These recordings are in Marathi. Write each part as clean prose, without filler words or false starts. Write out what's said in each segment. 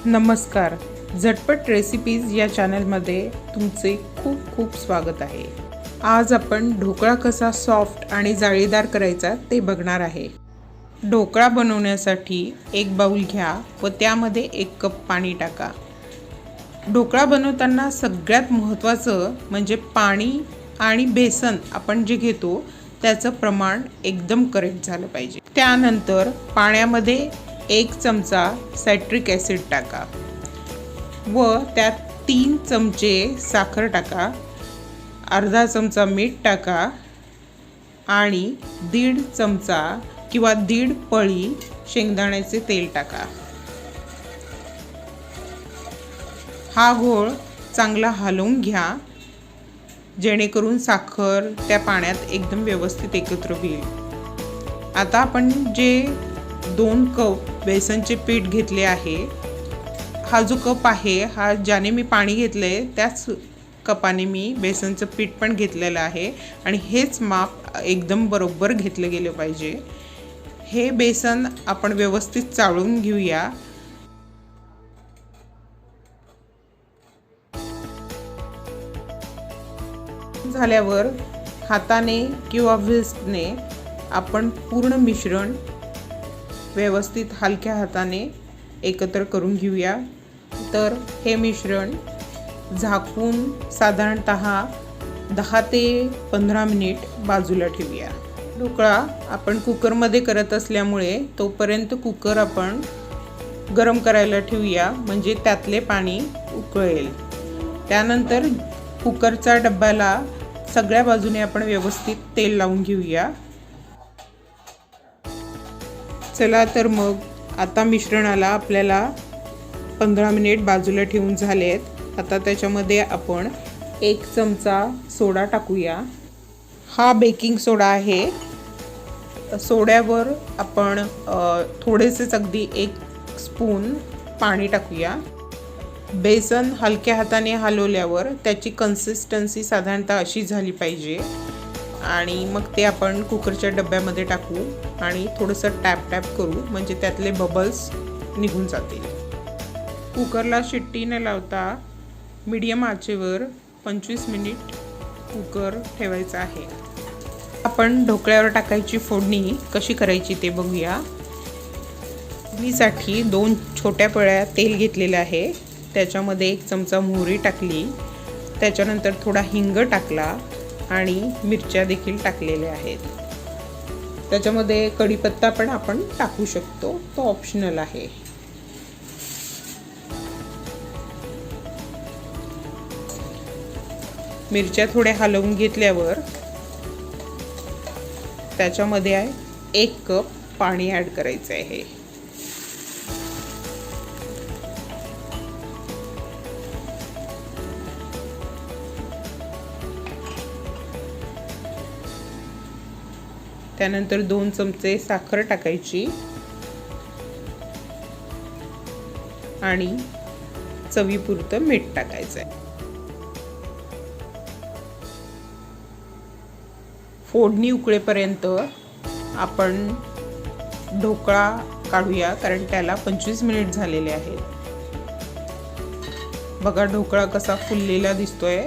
नमस्कार. झटपट रेसिपीज या चॅनलमध्ये तुमचे खूप खूप स्वागत आहे. आज आपण ढोकळा कसा सॉफ्ट आणि जाळीदार करायचा ते बघणार आहे. ढोकळा बनवण्यासाठी एक बाउल घ्या व त्यामध्ये 1 कप पाणी टाका. ढोकळा बनवताना सगळ्यात महत्त्वाचं म्हणजे पाणी आणि बेसन आपण जे घेतो त्याचं प्रमाण एकदम करेक्ट झालं पाहिजे. त्यानंतर पाण्यामध्ये 1 चमचा सायट्रिक ॲसिड टाका व त्यात 3 चमचे साखर टाका, अर्धा चमचा मीठ टाका आणि 1.5 चमचा किंवा 1.5 पळी शेंगदाण्याचे तेल टाका. हा घोळ चांगला हलवून घ्या जेणेकरून साखर त्या पाण्यात एकदम व्यवस्थित एकत्र होईल. आता आपण जे 2 कप बेसनचे पीठ घेतले आहे, हा जो कप आहे हा ज्याने मी पाणी घेतले त्याच कपाने मी बेसनचं पीठ पण घेतलेलं आहे आणि हेच माप एकदम बरोबर घेतलं गेलं पाहिजे. हे बेसन आपण व्यवस्थित चाळून घेऊया. झाल्यावर हाताने किंवा व्हिस्कने आपण पूर्ण मिश्रण व्यवस्थित हलक्या हाताने एकत्र करून घेऊया. तर हे मिश्रण झाकून साधारणतः 10 ते 15 मिनिट बाजूला ठेवूया. ढोकळा आपण कुकरमध्ये करत असल्यामुळे तोपर्यंत कुकर आपण गरम करायला ठेवूया म्हणजे त्यातले पाणी उकळेल. त्यानंतर कुकरच्या डब्याला सगळ्या बाजूने आपण व्यवस्थित तेल लावून घेऊया. चला तर मग आता मिश्रणाला आपल्याला 15 मिनिट बाजूला ठेवून झालेत. आता त्याच्यामध्ये आपण 1 चमचा सोडा टाकूया. हा बेकिंग सोडा आहे. सोड्यावर आपण थोडेसेच अगदी 1 स्पून पाणी टाकूया. बेसन हलक्या हाताने हलवल्यावर त्याची कन्सिस्टन्सी साधारणतः अशी झाली पाहिजे आणि मग ते आपण कुकरच्या डब्यामध्ये टाकू आणि थोडंसं टॅप करू म्हणजे त्यातले बबल्स निघून जातील. कुकरला शिट्टी न लावता मीडियम आचेवर 25 मिनिट कुकर ठेवायचा आहे. आपण ढोकळ्यावर टाकायची फोडणी कशी करायची ते बघूया. फोडणीसाठी 2 छोट्या पळ्या तेल घेतलेलं आहे. त्याच्यामध्ये 1 चमचा मोहरी टाकली, त्याच्यानंतर थोडा हिंग टाकला आणि मिरच्या देखील टाकलेल्या आहेत. त्याच्यामध्ये कढीपत्ता पण आपण टाकू शकतो, तो ऑप्शनल आहे. मिरच्या थोड्या हलवून घेतल्यावर त्याच्यामध्ये 1 कप पाणी ॲड करायचं आहे. त्यानंतर 2 चमचे साखर टाकायची आणि चवीपुरतं मीठ टाकायचं आहे. फोडणी उकळेपर्यंत आपण ढोकळा काढूया कारण त्याला 25 मिनिट झालेले आहेत. बघा ढोकळा कसा फुललेला दिसतोय.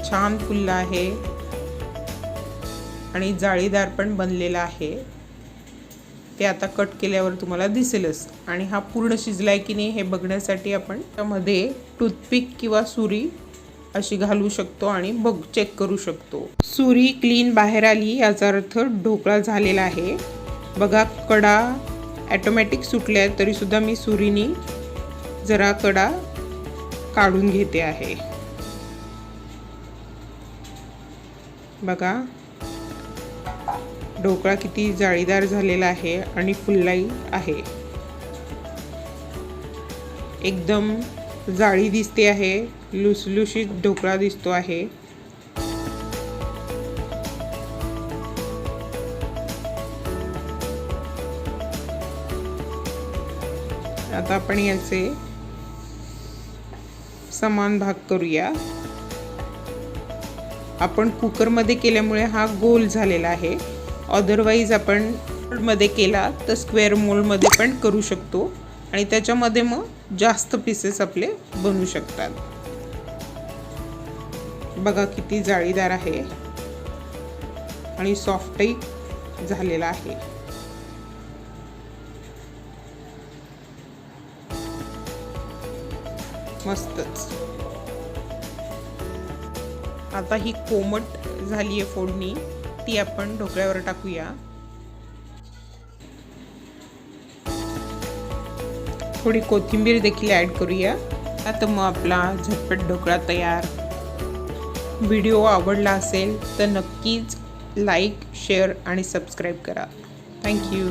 छान फुलला आहे आणि जाळीदार पण बनलेला आहे. ते आता कट केल्यावर तुम्हाला दिसेलच. आणि हा पूर्ण शिजलाय की नाही हे बघण्यासाठी आपण त्यामध्ये टूथपिक किंवा सुरी अशी घालू शकतो आणि चेक करू शकतो. सुरी क्लीन बाहेर आली याचा अर्थ ढोकळा झालेला आहे. बघा कडा ॲटोमॅटिक सुटल्या तरी सुद्धा मी सुरीनी जरा कडा काढून घेते आहे. बघा ढोकळा किती जाळीदार झालेला आहे आणि फुललाही आहे. एकदम जाळी दिसते आहे, लुसलुशीत ढोकळा दिसतो आहे. आता आपण याचे समान भाग करूया. आपण कुकरमध्ये केल्यामुळे हा गोल झालेला आहे. अदरवाईज आपण मध्ये केला तर स्क्वेअर मोल्डमध्ये पण करू शकतो आणि त्याच्यामध्ये मग जास्त पीसेस आपले बनू शकतात. बघा किती जाळीदार आहे आणि सॉफ्टही झालेला आहे. मस्तच. आता ही कोमट झाली आहे फोडणी, ती आपण ढोकळ्यावर टाकूया. थोडी कोथिंबीर देखील ॲड करूया. आता मग आपला झटपट ढोकळा तयार. व्हिडिओ आवडला असेल तर नक्कीच लाईक, शेअर आणि सबस्क्राईब करा. थँक्यू.